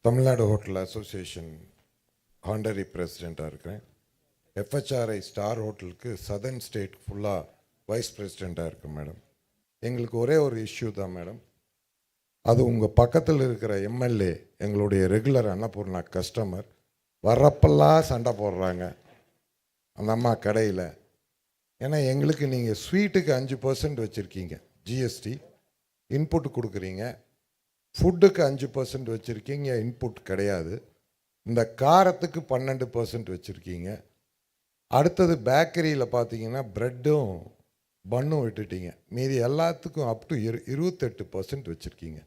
Tamil Nadu hotel association ஹாண்டரி பிரசிடெண்ட்டாக இருக்கிறேன். எஃப்ஹெச்ஆர்ஐ star ஹோட்டலுக்கு southern state ஃபுல்லாக வைஸ் பிரசிடெண்ட்டாக இருக்கேன் மேடம். எங்களுக்கு ஒரே ஒரு இஷ்யூ தான் மேடம். அது உங்கள் பக்கத்தில் இருக்கிற எம்எல்ஏ எங்களுடைய ரெகுலர் அன்னபூர்ணா கஸ்டமர் வர்றப்பெல்லாம் சண்டை போடுறாங்க அந்த அம்மா கடையில். ஏன்னா எங்களுக்கு நீங்கள் ஸ்வீட்டுக்கு 5% வச்சுருக்கீங்க ஜிஎஸ்டி, இன்புட் கொடுக்குறீங்க. ஃபுட்டுக்கு 5% வச்சுருக்கீங்க, இன்புட் கிடையாது. இந்த காரத்துக்கு 12% வச்சுருக்கீங்க. அடுத்தது பேக்கரியில் பார்த்தீங்கன்னா ப்ரெட்டும் பன்னும் விட்டுட்டீங்க. மீதி எல்லாத்துக்கும் அப் டு 28% வச்சுருக்கீங்க.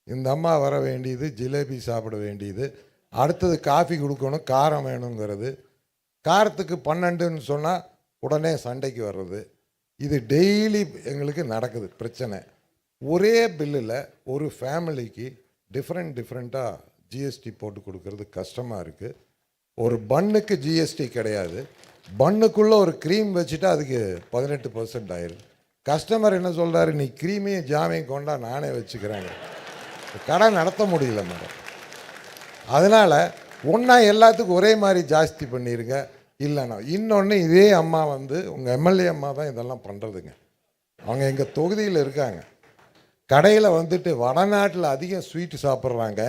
இந்த அம்மா வர வேண்டியது ஜிலேபி சாப்பிட வேண்டியது, அடுத்தது காஃபி கொடுக்கணும், காரம் வேணுங்கிறது. காரத்துக்கு 12ன்னு சொன்னால் உடனே சண்டைக்கு வர்றது. இது டெய்லி எங்களுக்கு நடக்குது பிரச்சனை. ஒரே பில்லில் ஒரு ஃபேமிலிக்கு டிஃப்ரெண்ட்டாக ஜிஎஸ்டி போட்டு கொடுக்கறது கஷ்டமாக இருக்குது. ஒரு பன்னுக்கு ஜிஎஸ்டி கிடையாது, பன்னுக்குள்ளே ஒரு க்ரீம் வச்சுட்டா அதுக்கு 18% ஆயிடுது. கஸ்டமர் என்ன சொல்கிறாரு, நீ க்ரீமையும் ஜாமையும் கொண்டா நானே வச்சுக்கிறேங்க. கடை நடத்த முடியல மேடம். அதனால் ஒன்றா எல்லாத்துக்கும் ஒரே மாதிரி ஜாஸ்தி பண்ணிடுங்க. இல்லைண்ணா இன்னொன்று, இதே அம்மா உங்கள் எம்எல்ஏ அம்மா தான் இதெல்லாம் பண்ணுறதுங்க. அவங்க எங்கள் தொகுதியில் இருக்காங்க. கடையில் வடநாட்டில் அதிகம் ஸ்வீட்டு சாப்பிட்றாங்க,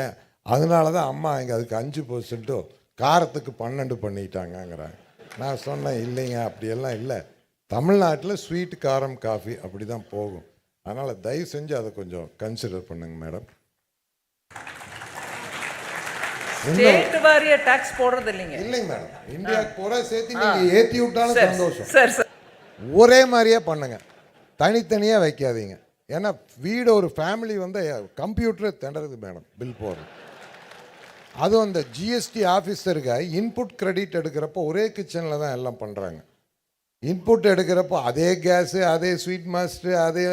அதனால தான் அம்மா இங்கே அதுக்கு 5%, காரத்துக்கு 12 பண்ணிட்டாங்கங்கிறாங்க. நான் சொன்னேன், இல்லைங்க அப்படியெல்லாம் இல்லை, தமிழ்நாட்டில் ஸ்வீட்டு காரம் காஃபி அப்படி தான் போகும். அதனால் தயவு செஞ்சு அதை கொஞ்சம் கன்சிடர் பண்ணுங்க மேடம். ஸ்டேட் வாரிய டாக்ஸ் போடுறது இல்லைங்க. இல்லைங்க மேடம், இந்தியாவுக்கு பூரா சேர்த்து நீங்கள் ஏற்றி விட்டாலும் சந்தோஷம். சார் ஒரே மாதிரியே பண்ணுங்க, தனித்தனியாக வைக்காதீங்க. ஏன்னா வீடு ஒரு ஃபேமிலி கம்ப்யூட்டரை திணறுது மேடம் பில் போடுறது. அதுவும் அந்த ஜிஎஸ்டி ஆஃபீஸருக்கு இன்புட் கிரெடிட் எடுக்கிறப்போ ஒரே கிச்சனில் தான் எல்லாம் பண்ணுறாங்க. இன்புட் எடுக்கிறப்போ அதே கேஸு, அதே ஸ்வீட் மாஸ்டர், அதே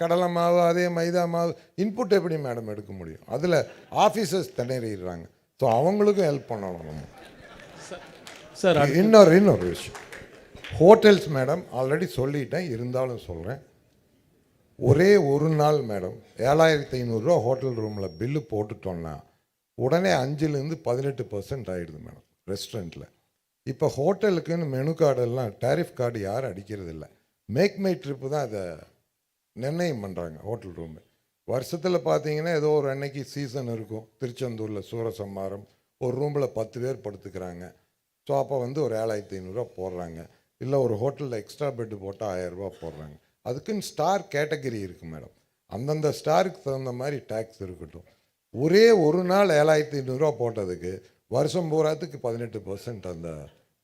கடலை மாவு, அதே மைதா மாவு, இன்புட் எப்படி மேடம் எடுக்க முடியும்? அதில் ஆஃபீஸர்ஸ் திணறிடுறாங்க. ஸோ அவங்களுக்கும் ஹெல்ப் பண்ணணும் நம்ம. சார் இன்னொரு விஷயம், ஹோட்டல்ஸ் மேடம் ஆல்ரெடி சொல்லிட்டேன், இருந்தாலும் சொல்கிறேன். ஒரே ஒரு நாள் மேடம் 7500 ரூபா ஹோட்டல் ரூமில் பில்லு போட்டுட்டோன்னா உடனே 5லேருந்து 18% ஆகிடுது மேடம் ரெஸ்டாரண்ட்டில். இப்போ ஹோட்டலுக்குன்னு மெனு கார்டெல்லாம் டேரிஃப் கார்டு யாரும் அடிக்கிறது இல்லை, மேக் மை ட்ரிப்பு தான் அதை நிர்ணயம் பண்ணுறாங்க ஹோட்டல் ரூமு. வருஷத்தில் பார்த்தீங்கன்னா ஏதோ ஒரு அன்னைக்கு சீசன் இருக்கும், திருச்செந்தூரில் சூரசம்மாரம், ஒரு ரூமில் 10 பேர் படுத்துக்கிறாங்க. ஸோ அப்போ ஒரு 7500 ரூபா போடுறாங்க. இல்லை ஒரு ஹோட்டலில் எக்ஸ்ட்ரா பெட்டு போட்டால் 1000 ரூபா போடுறாங்க. அதுக்குன்னு ஸ்டார் கேட்டகரி இருக்குது மேடம், அந்தந்த ஸ்டாருக்கு தகுந்த மாதிரி டேக்ஸ் இருக்கட்டும். ஒரே ஒரு நாள் 7500 ரூபா போட்டதுக்கு வருஷம் பூராத்துக்கு 18% அந்த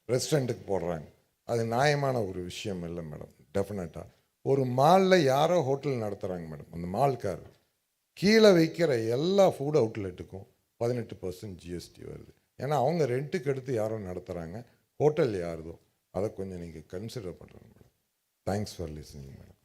ரெஸ்டாரண்ட்டுக்கு போடுறாங்க. அது நியாயமான ஒரு விஷயம் இல்லை மேடம். டெஃபினட்டாக ஒரு மாலில் யாரோ ஹோட்டல் நடத்துகிறாங்க மேடம், அந்த மால்கார் கீழே வைக்கிற எல்லா ஃபுட் அவுட்லெட்டுக்கும் 18% ஜிஎஸ்டி வருது. ஏன்னா அவங்க ரெண்ட்டுக்கு எடுத்து யாரோ நடத்துகிறாங்க, ஹோட்டல் யாருதோ. அதை கொஞ்சம் நீங்கள் கன்சிடர் பண்ணுறேங்க madam. Thanks for listening madam.